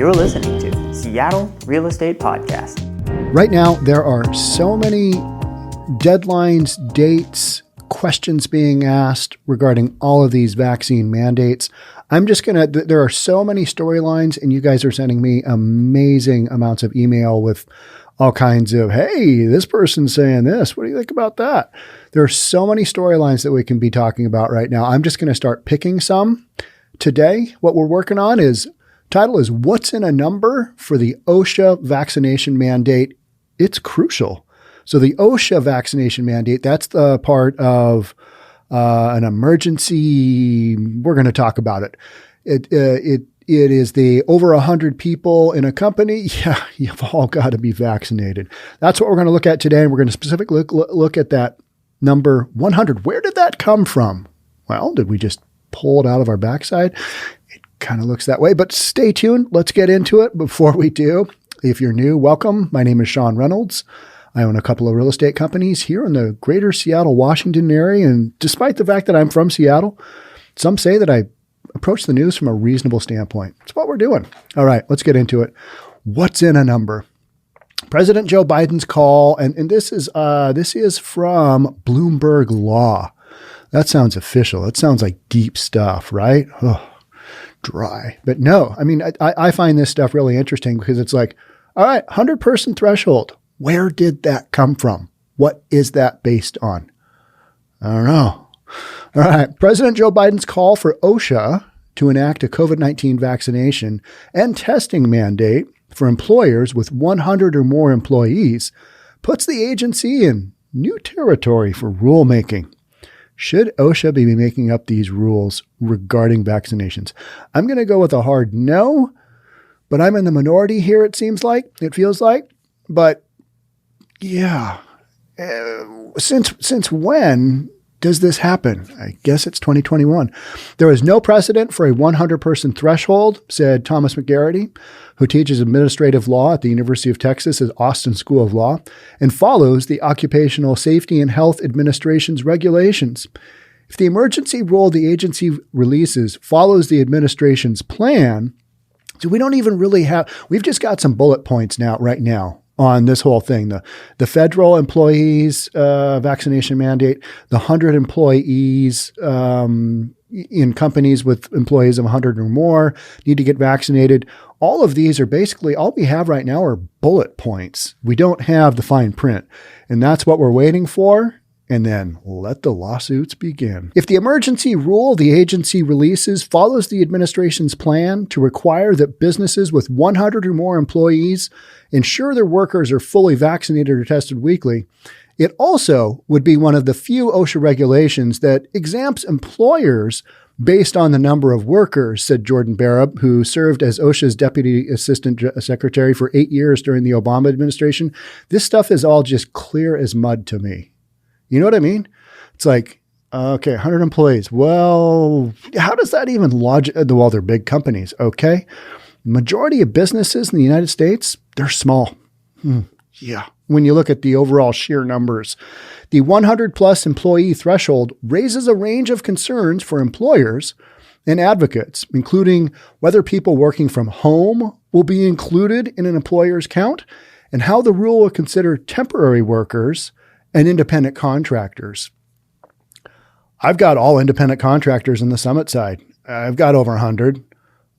You're listening to Seattle Real Estate Podcast. Right now, there are so many deadlines, dates, questions being asked regarding all of these vaccine mandates. There are so many storylines, and you guys are sending me amazing amounts of email with all kinds of, hey, this person's saying this. What do you think about that? There are so many storylines that we can be talking about right now. I'm just going to start picking some. Today, what we're working on title is What's in a Number for the OSHA vaccination mandate. It's crucial. So the OSHA vaccination mandate, that's the part of an emergency. We're going to talk about it. It is the over 100 people in a company. Yeah, you've all got to be vaccinated. That's what we're going to look at today. And we're going to specifically look at that number 100. Where did that come from? Well, did we just pull it out of our backside? It kind of looks that way, but stay tuned. Let's get into it. Before we do, if you're new, welcome. My name is Sean Reynolds. I own a couple of real estate companies here in the greater Seattle, Washington area. And despite the fact that I'm from Seattle, some say that I approach the news from a reasonable standpoint. It's what we're doing. All right, let's get into it. What's in a number? President Joe Biden's call, and this is from Bloomberg Law. That sounds official. That sounds like deep stuff, right? Oh, dry. But no, I mean, I find this stuff really interesting because it's like, all right, 100-person threshold. Where did that come from? What is that based on? I don't know. All right. President Joe Biden's call for OSHA to enact a COVID-19 vaccination and testing mandate for employers with 100 or more employees puts the agency in new territory for rulemaking. Should OSHA be making up these rules regarding vaccinations? I'm going to go with a hard no, but I'm in the minority here, it feels like. But yeah, since when does this happen? I guess it's 2021. There is no precedent for a 100-person threshold, said Thomas McGarity, who teaches administrative law at the University of Texas' Austin School of Law and follows the Occupational Safety and Health Administration's regulations. If the emergency rule the agency releases follows the administration's plan, so we don't even really we've just got some bullet points right now on this whole thing. The federal employees vaccination mandate, the 100 employees in companies with employees of 100 or more need to get vaccinated. All of these are basically, all we have right now are bullet points. We don't have the fine print. And that's what we're waiting for. And then let the lawsuits begin. If the emergency rule the agency releases follows the administration's plan to require that businesses with 100 or more employees ensure their workers are fully vaccinated or tested weekly, it also would be one of the few OSHA regulations that exempts employers based on the number of workers, said Jordan Barab, who served as OSHA's Deputy Assistant Secretary for 8 years during the Obama administration. This stuff is all just clear as mud to me. You know what I mean? It's like, okay, 100 employees. Well, how does that even logic? Well, they're big companies. Okay. Majority of businesses in the United States, they're small. Yeah. When you look at the overall sheer numbers, the 100 plus employee threshold raises a range of concerns for employers and advocates, including whether people working from home will be included in an employer's count and how the rule will consider temporary workers and independent contractors. I've got all independent contractors in the Summit side. I've got over 100.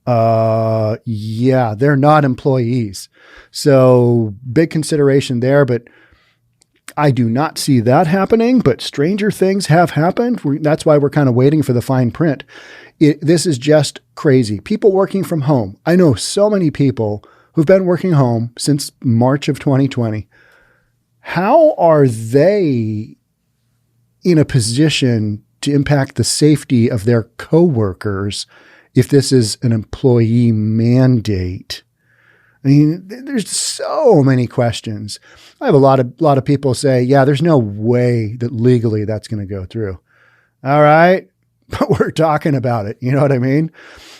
Yeah, they're not employees. So big consideration there, but I do not see that happening, but stranger things have happened. That's why we're kind of waiting for the fine print. This is just crazy. People working from home. I know so many people who've been working home since March of 2020. How are they in a position to impact the safety of their coworkers if this is an employee mandate? I mean, there's so many questions. I have a lot of people say, yeah, there's no way that legally that's going to go through. All right, but we're talking about it. You know what I mean?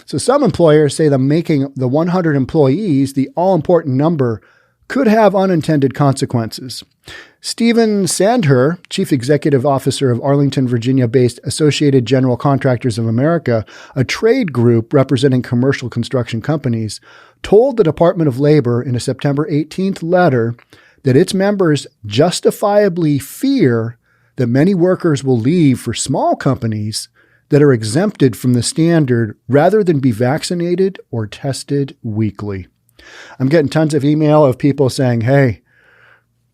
So some employers say that making the 100 employees the all-important number could have unintended consequences. Stephen Sandher, Chief Executive Officer of Arlington, Virginia-based Associated General Contractors of America, a trade group representing commercial construction companies, told the Department of Labor in a September 18th letter that its members justifiably fear that many workers will leave for small companies that are exempted from the standard rather than be vaccinated or tested weekly. I'm getting tons of email of people saying, hey,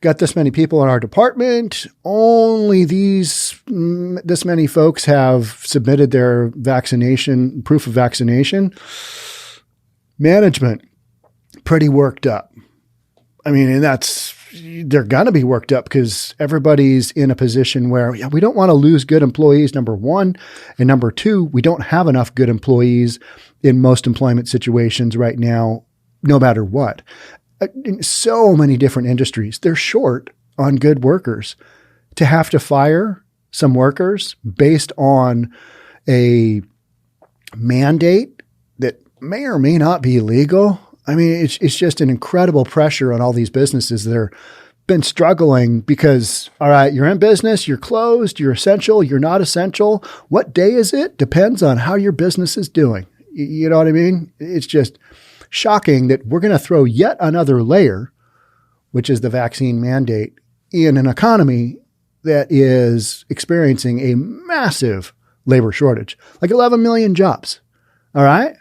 got this many people in our department. Only this many folks have submitted their vaccination, proof of vaccination. Management, pretty worked up. I mean, and they're going to be worked up because everybody's in a position where we don't want to lose good employees, number one. And number two, we don't have enough good employees in most employment situations right now, no matter what. In so many different industries, they're short on good workers. To have to fire some workers based on a mandate that may or may not be legal. I mean, it's just an incredible pressure on all these businesses that are been struggling because, all right, you're in business, you're closed, you're essential, you're not essential. What day is it? Depends on how your business is doing. You know what I mean? It's just shocking that we're going to throw yet another layer, which is the vaccine mandate, in an economy that is experiencing a massive labor shortage, like 11 million jobs. All right.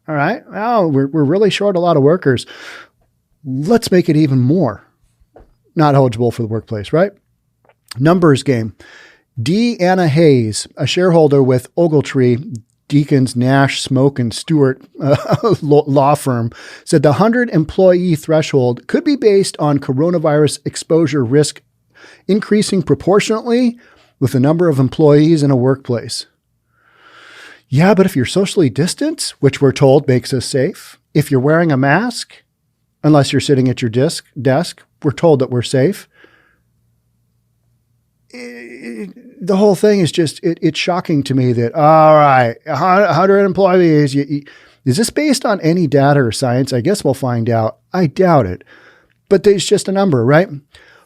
Well, we're really short a lot of workers. Let's make it even more not eligible for the workplace, right? Numbers game. Anna Hayes, a shareholder with Ogletree, Deacons, Nash, Smoke, and Stewart law firm, said the 100-employee threshold could be based on coronavirus exposure risk increasing proportionately with the number of employees in a workplace. Yeah, but if you're socially distanced, which we're told makes us safe, if you're wearing a mask, unless you're sitting at your desk, we're told that we're safe. The whole thing is just, it's shocking to me that, all right, 100 employees, is this based on any data or science? I guess we'll find out. I doubt it. But it's just a number, right?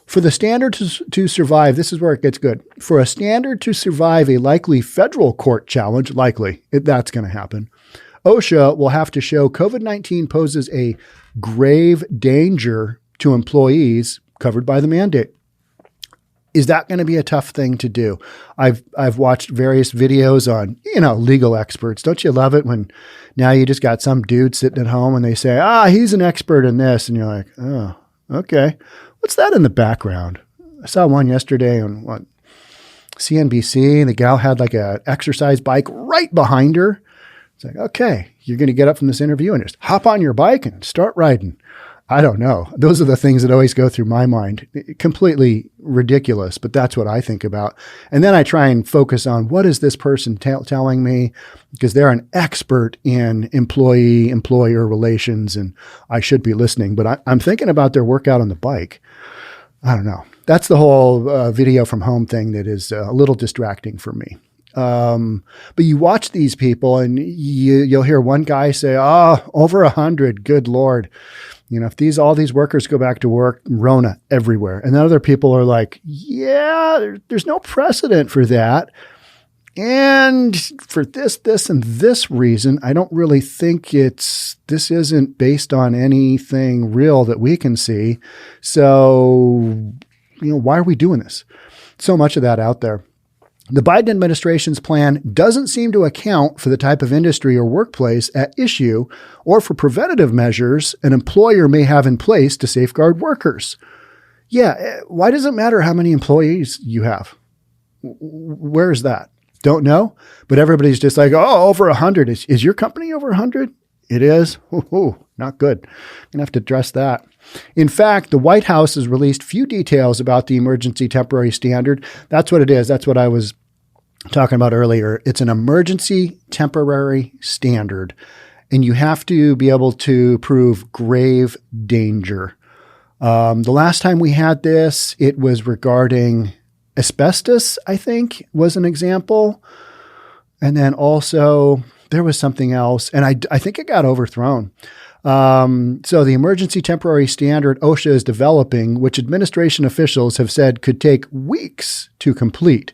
For the standard to survive, this is where it gets good. For a standard to survive a likely federal court challenge, that's going to happen, OSHA will have to show COVID-19 poses a grave danger to employees covered by the mandate. Is that going to be a tough thing to do? I've watched various videos on, legal experts. Don't you love it when now you just got some dude sitting at home and they say, he's an expert in this. And you're like, oh, okay. What's that in the background? I saw one yesterday on CNBC, and the gal had like an exercise bike right behind her. It's like, okay, you're going to get up from this interview and just hop on your bike and start riding. I don't know. Those are the things that always go through my mind. Completely ridiculous, but that's what I think about. And then I try and focus on what is this person telling me, because they're an expert in employee-employer relations, and I should be listening. But I'm thinking about their workout on the bike. I don't know. That's the whole video from home thing that is a little distracting for me. But you watch these people and you'll hear one guy say, over 100, good Lord. If all these workers go back to work, Rona everywhere. And then other people are like, yeah, there's no precedent for that. And for this, and this reason, I don't really think this isn't based on anything real that we can see. So, why are we doing this? So much of that out there. The Biden administration's plan doesn't seem to account for the type of industry or workplace at issue or for preventative measures an employer may have in place to safeguard workers. Yeah, why does it matter how many employees you have? Where is that? Don't know, but everybody's just like, over 100. Is your company over 100? It is? Not good. I'm going to have to address that. In fact, the White House has released few details about the emergency temporary standard. That's what it is. That's what I was talking about earlier. It's an emergency temporary standard, and you have to be able to prove grave danger. The last time we had this, it was regarding asbestos, I think, was an example. And then also there was something else, and I think it got overthrown. So the emergency temporary standard OSHA is developing, which administration officials have said could take weeks to complete.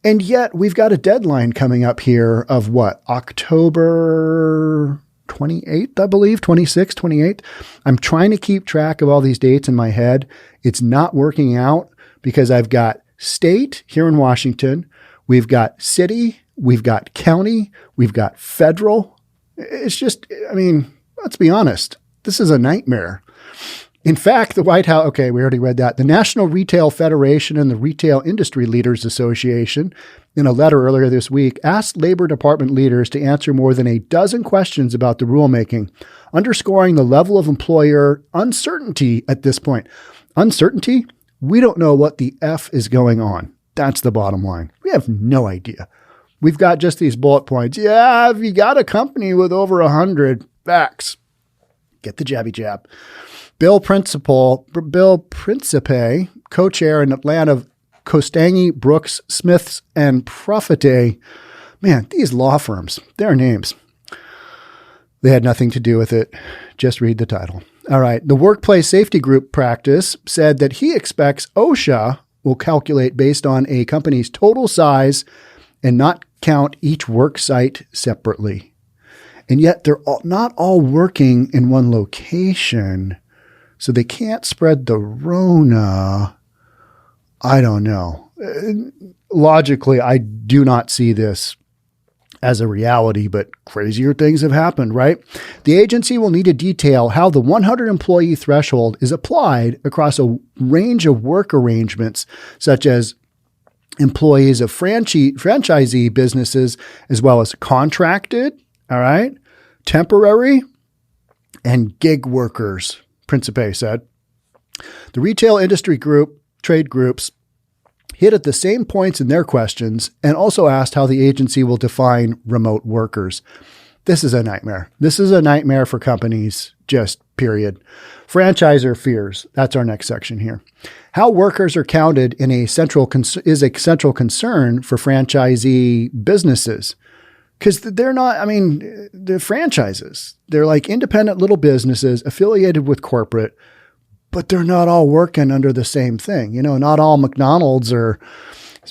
And yet we've got a deadline coming up here of what? October 28th, I believe, 26th, 28th. I'm trying to keep track of all these dates in my head. It's not working out because I've got state here in Washington. We've got city, we've got county, we've got federal. It's just, I mean, let's be honest. This is a nightmare. In fact, the White House, okay, we already read that. The National Retail Federation and the Retail Industry Leaders Association, in a letter earlier this week, asked Labor Department leaders to answer more than a dozen questions about the rulemaking, underscoring the level of employer uncertainty at this point. Uncertainty? We don't know what the F is going on. That's the bottom line. We have no idea. We've got just these bullet points. Yeah, if you got a company with over 100 vax, get the jabby jab. Bill Principe, co-chair in Atlanta, Costangi, Brooks, Smiths, and Profite. Man, these law firms, their names. They had nothing to do with it. Just read the title. All right. The Workplace Safety Group practice said that he expects OSHA will calculate based on a company's total size and not count each work site separately. And yet they're not all working in one location. So they can't spread the Rona. I don't know. Logically, I do not see this as a reality, but crazier things have happened, right? The agency will need to detail how the 100 employee threshold is applied across a range of work arrangements, such as employees of franchisee businesses, as well as contracted, all right, temporary, and gig workers. Principe said. The retail industry group, trade groups, hit at the same points in their questions and also asked how the agency will define remote workers. This is a nightmare. This is a nightmare for companies, just period. Franchisor fears. That's our next section here. How workers are counted is a central concern for franchisee businesses. Because they're not, I mean, they're franchises. They're like independent little businesses affiliated with corporate, but they're not all working under the same thing. You know, not all McDonald's is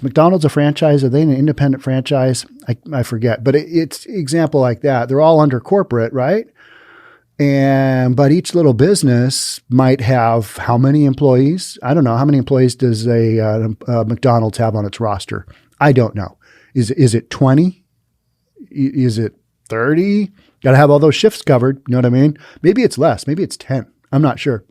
McDonald's a franchise? Are they an independent franchise? I forget, but it's an example like that. They're all under corporate, right? But each little business might have how many employees? I don't know. How many employees does a McDonald's have on its roster? I don't know. Is it 20? Is it 30? Got to have all those shifts covered. You know what I mean? Maybe it's less. Maybe it's 10. I'm not sure.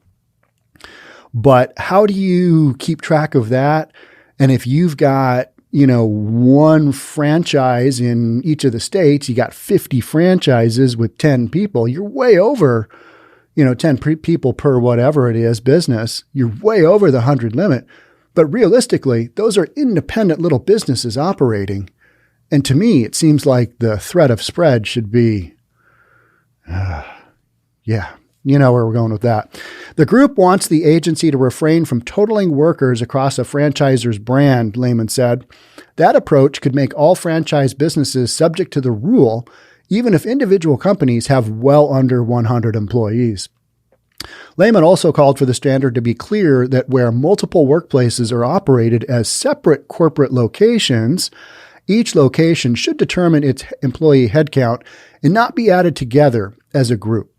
But how do you keep track of that? And if you've got, one franchise in each of the states, you got 50 franchises with 10 people, you're way over, 10 people per whatever it is business. You're way over the 100 limit. But realistically, those are independent little businesses operating. And to me, it seems like the threat of spread should be, you know where we're going with that. The group wants the agency to refrain from totaling workers across a franchisor's brand, Lehman said. That approach could make all franchise businesses subject to the rule, even if individual companies have well under 100 employees. Lehman also called for the standard to be clear that where multiple workplaces are operated as separate corporate locations, each location should determine its employee headcount and not be added together as a group.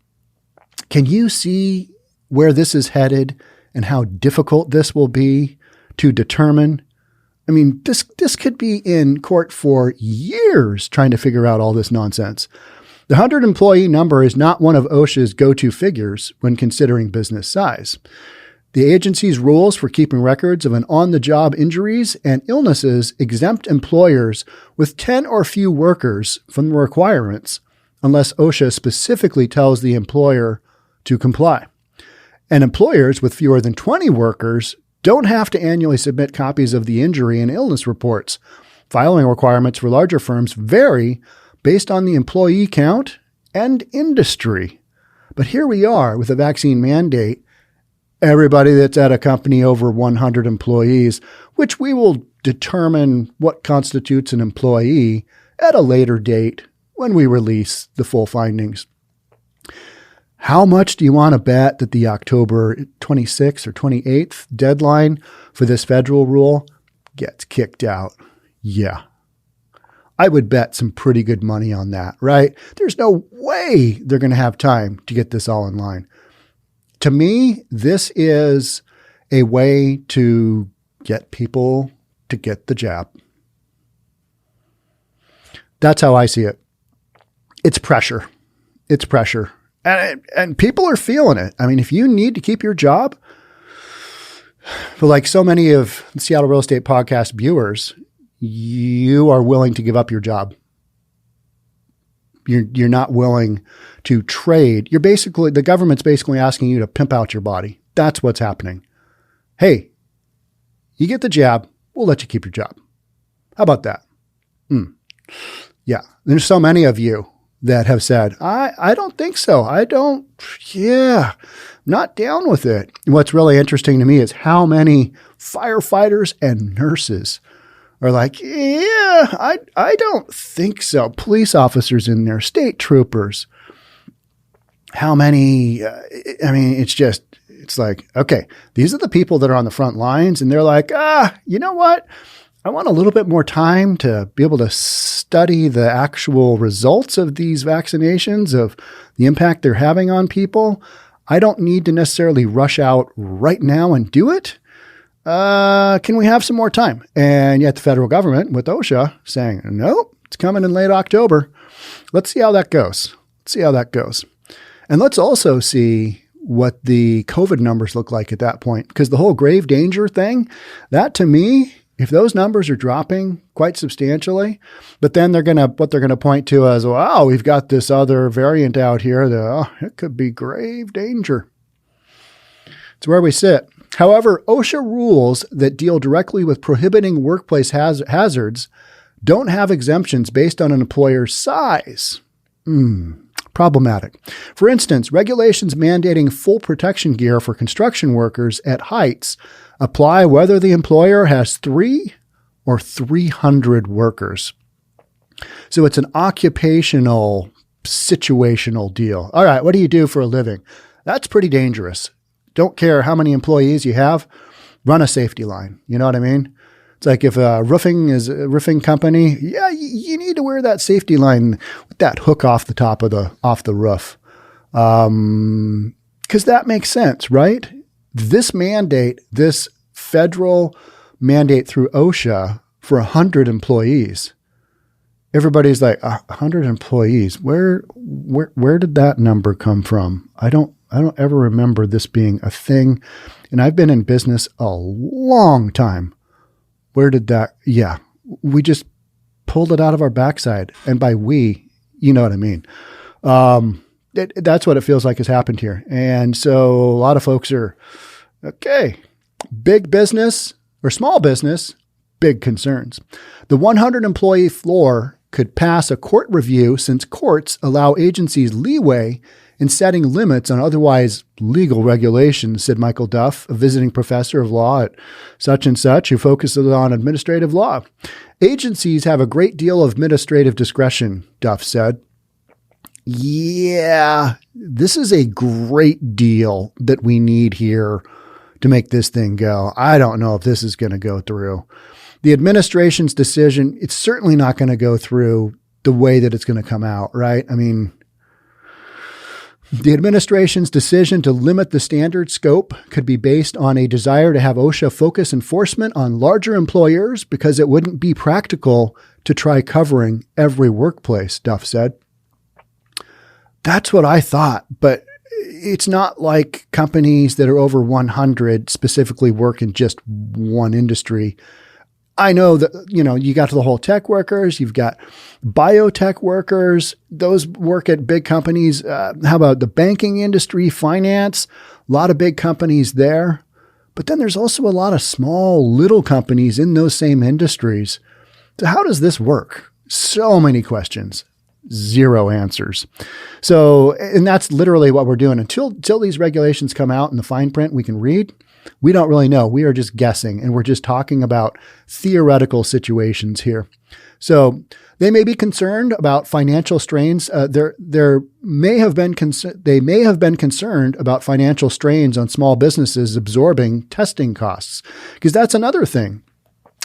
Can you see where this is headed and how difficult this will be to determine? I mean, this could be in court for years trying to figure out all this nonsense. The 100 employee number is not one of OSHA's go-to figures when considering business size. The agency's rules for keeping records of an on-the-job injuries and illnesses exempt employers with 10 or few workers from the requirements, unless OSHA specifically tells the employer to comply. And employers with fewer than 20 workers don't have to annually submit copies of the injury and illness reports. Filing requirements for larger firms vary based on the employee count and industry. But here we are with a vaccine mandate. Everybody that's at a company over 100 employees, which we will determine what constitutes an employee at a later date when we release the full findings. How much do you want to bet that the October 26th or 28th deadline for this federal rule gets kicked out? Yeah. I would bet some pretty good money on that, right? There's no way they're going to have time to get this all in line. To me, this is a way to get people to get the jab. That's how I see it. It's pressure. It's pressure. And people are feeling it. I mean, if you need to keep your job, but like so many of the Seattle Real Estate Podcast viewers, you are willing to give up your job. You're not willing to trade. The government's basically asking you to pimp out your body. That's what's happening. Hey, you get the jab, we'll let you keep your job. How about that? Yeah. There's so many of you that have said, I don't think so. Not down with it. What's really interesting to me is how many firefighters and nurses are like, I don't think so. Police officers in there, state troopers. How many, it's like, okay, these are the people that are on the front lines and they're like, you know what? I want a little bit more time to be able to study the actual results of these vaccinations, of the impact they're having on people. I don't need to necessarily rush out right now and do it. Can we have some more time? And yet the federal government with OSHA saying, nope, it's coming in late October. Let's see how that goes. And let's also see what the COVID numbers look like at that point, because the whole grave danger thing, that to me, if those numbers are dropping quite substantially, but then what they're going to point to as, wow, we've got this other variant out here that it could be grave danger. It's where we sit. However, OSHA rules that deal directly with prohibiting workplace hazards don't have exemptions based on an employer's size. Problematic. For instance, regulations mandating full protection gear for construction workers at heights apply whether the employer has 3 or 300 workers. So it's an occupational, situational deal. All right, what do you do for a living? That's pretty dangerous. Don't care how many employees you have, run a safety line. You know what I mean? It's like if a roofing company, you need to wear that safety line with that hook off the top of the roof. Because that makes sense, right? This federal mandate through OSHA for 100 employees. Everybody's like, 100 employees. Where did that number come from? I don't ever remember this being a thing. And I've been in business a long time. Where did that? Yeah, we just pulled it out of our backside. And by we, you know what I mean. That's what it feels like has happened here. And so a lot of folks are, okay, big business or small business, big concerns. The 100 employee floor could pass a court review since courts allow agencies leeway in setting limits on otherwise legal regulations, said Michael Duff, a visiting professor of law at such and such who focuses on administrative law. Agencies have a great deal of administrative discretion, Duff said. Yeah, this is a great deal that we need here to make this thing go. I don't know if this is going to go through. The administration's decision, it's certainly not going to go through the way that it's going to come out, right? I mean, the administration's decision to limit the standard scope could be based on a desire to have OSHA focus enforcement on larger employers because it wouldn't be practical to try covering every workplace, Duff said. That's what I thought, but it's not like companies that are over 100 specifically work in just one industry. I know that, you got the whole tech workers, you've got biotech workers, those work at big companies. How about the banking industry, finance, a lot of big companies there. But then there's also a lot of small, little companies in those same industries. So how does this work? So many questions, zero answers. So, and that's literally what we're doing until these regulations come out in the fine print we can read. We don't really know. We are just guessing, and we're just talking about theoretical situations here. So they may be concerned about financial strains. They may have been concerned about financial strains on small businesses absorbing testing costs, because that's another thing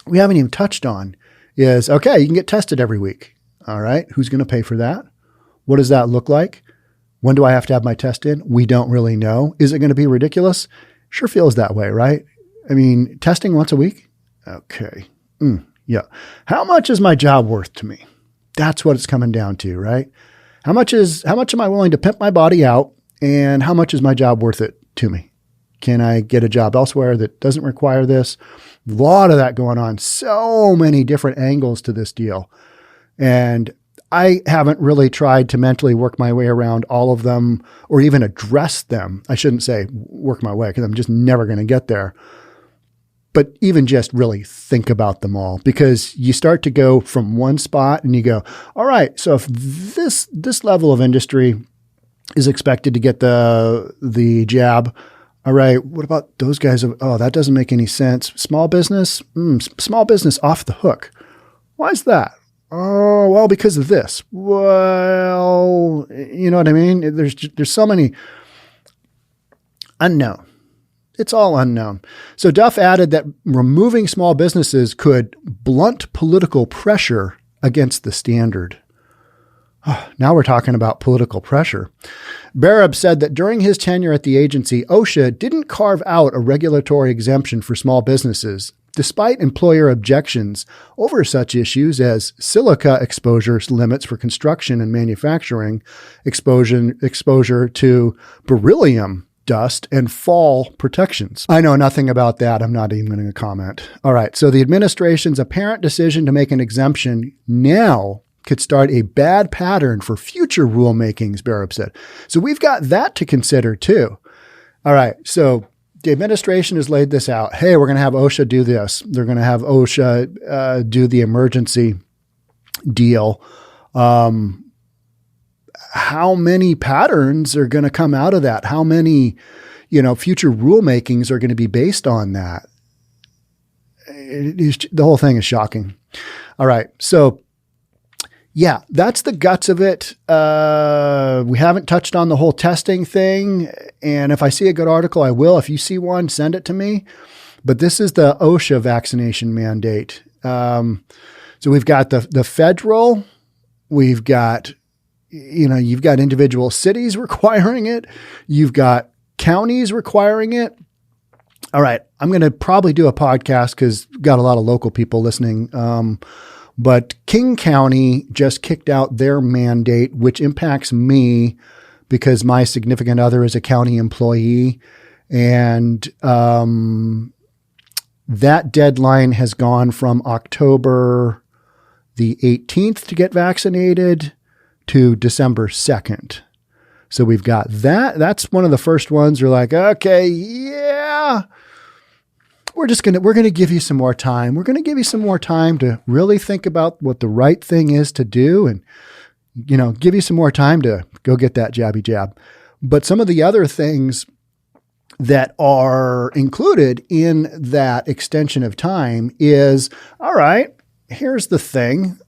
we haven't even touched on. Is okay, you can get tested every week. All right, who's going to pay for that? What does that look like? When do I have to have my test in? We don't really know. Is it going to be ridiculous? Sure feels that way, right? I mean, testing once a week? Okay. Yeah. How much is my job worth to me? That's what it's coming down to, right? How much am I willing to pimp my body out, and how much is my job worth it to me? Can I get a job elsewhere that doesn't require this? A lot of that going on. So many different angles to this deal. And I haven't really tried to mentally work my way around all of them or even address them. I shouldn't say work my way, because I'm just never going to get there. But even just really think about them all, because you start to go from one spot and you go, all right, so if this level of industry is expected to get the jab, all right, what about those guys? Oh, that doesn't make any sense. Small business off the hook. Why is that? Oh, well, because of this. Well, you know what I mean? There's so many unknown. It's all unknown. So Duff added that removing small businesses could blunt political pressure against the standard. Now we're talking about political pressure. Barab said that during his tenure at the agency, OSHA didn't carve out a regulatory exemption for small businesses, despite employer objections over such issues as silica exposure limits for construction and manufacturing, exposure to beryllium dust, and fall protections. I know nothing about that. I'm not even going to comment. All right. So the administration's apparent decision to make an exemption now could start a bad pattern for future rulemakings, Barab said. So we've got that to consider too. All right. So the administration has laid this out. Hey, we're going to have OSHA do this. They're going to have OSHA do the emergency deal. How many patterns are going to come out of that? How many, future rulemakings are going to be based on that? The whole thing is shocking. All right. So yeah, that's the guts of it. We haven't touched on the whole testing thing. And if I see a good article, I will. If you see one, send it to me. But this is the OSHA vaccination mandate. So we've got the federal, we've got, you've got individual cities requiring it. You've got counties requiring it. All right. I'm going to probably do a podcast because we've got a lot of local people listening. But King County just kicked out their mandate, which impacts me because my significant other is a county employee. And that deadline has gone from October the 18th to get vaccinated to December 2nd. So we've got that. That's one of the first ones. We're like, okay, yeah, we're going to give you some more time. We're going to give you some more time to really think about what the right thing is to do, and, give you some more time to go get that jabby jab. But some of the other things that are included in that extension of time is, all right, here's the thing.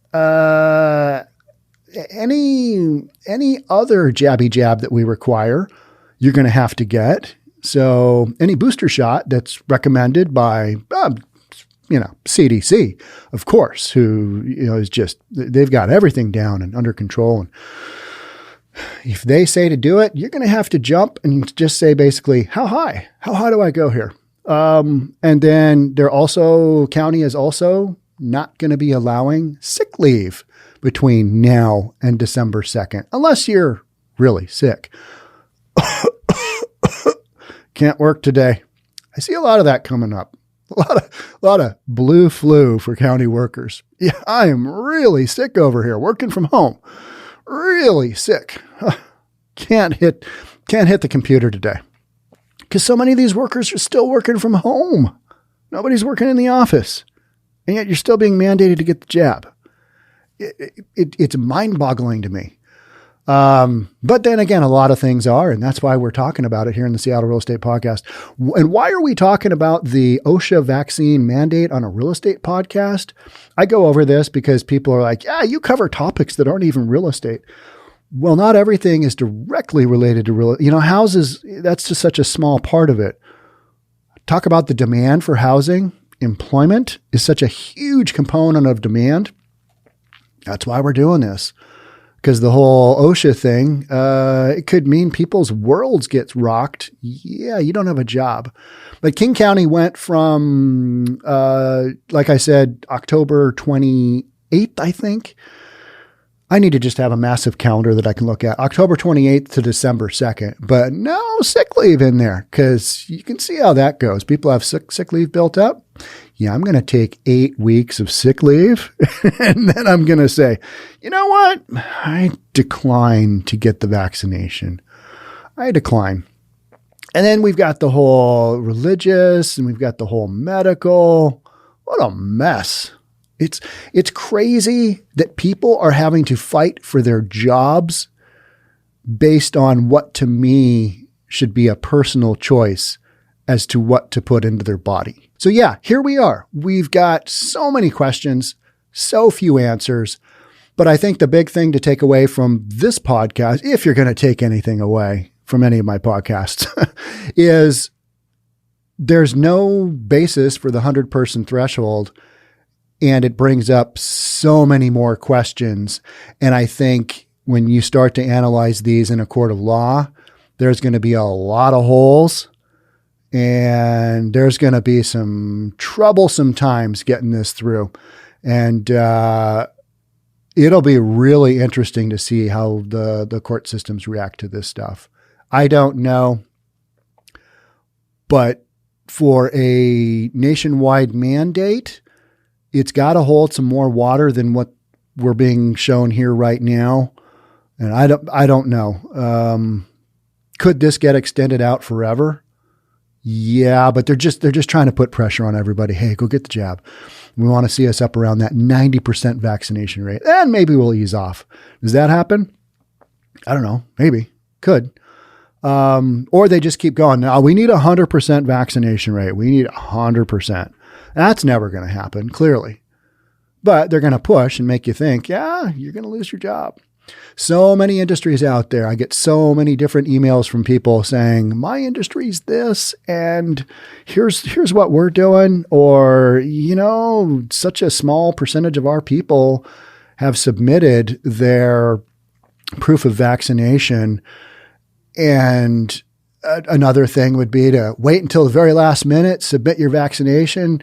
Any other jabby jab that we require, you're going to have to get. So any booster shot that's recommended by, CDC, of course, who, is just, they've got everything down and under control. And if they say to do it, you're going to have to jump and just say basically, how high do I go here? And then county is also not going to be allowing sick leave between now and December 2nd, unless you're really sick. Can't work today. I see a lot of that coming up. A lot of blue flu for county workers. Yeah, I am really sick over here, working from home. Really sick. Can't hit the computer today. Because so many of these workers are still working from home. Nobody's working in the office. And yet you're still being mandated to get the jab. It's mind-boggling to me. But then again, a lot of things are, and that's why we're talking about it here in the Seattle Real Estate Podcast. And why are we talking about the OSHA vaccine mandate on a real estate podcast? I go over this because people are like, yeah, you cover topics that aren't even real estate. Well, not everything is directly related to real, houses. That's just such a small part of it. Talk about the demand for housing. Employment is such a huge component of demand. That's why we're doing this. Because the whole OSHA thing, it could mean people's worlds get rocked. Yeah, you don't have a job. But King County went from, like I said, October 28th, I think. I need to just have a massive calendar that I can look at. October 28th to December 2nd. But no sick leave in there because you can see how that goes. People have sick leave built up. Yeah, I'm going to take 8 weeks of sick leave. And then I'm going to say, you know what? I decline to get the vaccination. I decline. And then we've got the whole religious and we've got the whole medical. What a mess. It's crazy that people are having to fight for their jobs based on what to me should be a personal choice as to what to put into their body. So yeah, here we are. We've got so many questions, so few answers. But I think the big thing to take away from this podcast, if you're going to take anything away from any of my podcasts, is there's no basis for the 100-person threshold. And it brings up so many more questions. And I think when you start to analyze these in a court of law, there's going to be a lot of holes and there's going to be some troublesome times getting this through. And it'll be really interesting to see how the court systems react to this stuff. I don't know. But for a nationwide mandate, it's got to hold some more water than what we're being shown here right now. And I don't know. Could this get extended out forever? Yeah, but they're just trying to put pressure on everybody. Hey, go get the jab. We want to see us up around that 90% vaccination rate. And maybe we'll ease off. Does that happen? I don't know. Maybe. Could. Or they just keep going. Now we need 100% vaccination rate. We need 100%. That's never going to happen, clearly. But they're going to push and make you think, yeah, you're going to lose your job. So many industries out there. I get so many different emails from people saying, my industry's this, and here's what we're doing. Or, such a small percentage of our people have submitted their proof of vaccination. And another thing would be to wait until the very last minute, submit your vaccination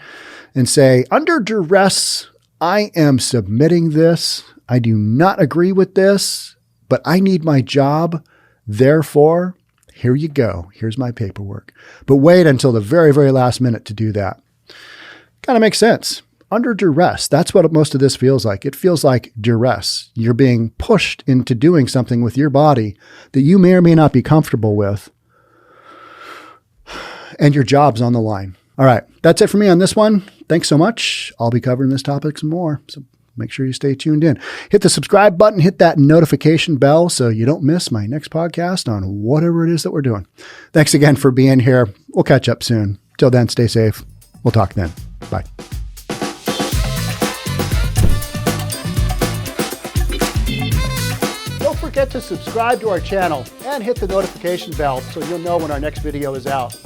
and say, under duress, I am submitting this. I do not agree with this, but I need my job. Therefore, here you go. Here's my paperwork. But wait until the very, very last minute to do that. Kind of makes sense. Under duress, that's what most of this feels like. It feels like duress. You're being pushed into doing something with your body that you may or may not be comfortable with. And your job's on the line. All right. That's it for me on this one. Thanks so much. I'll be covering this topic some more. So make sure you stay tuned in. Hit the subscribe button, hit that notification bell so you don't miss my next podcast on whatever it is that we're doing. Thanks again for being here. We'll catch up soon. Till then, stay safe. We'll talk then. Bye. Don't forget to subscribe to our channel and hit the notification bell so you'll know when our next video is out.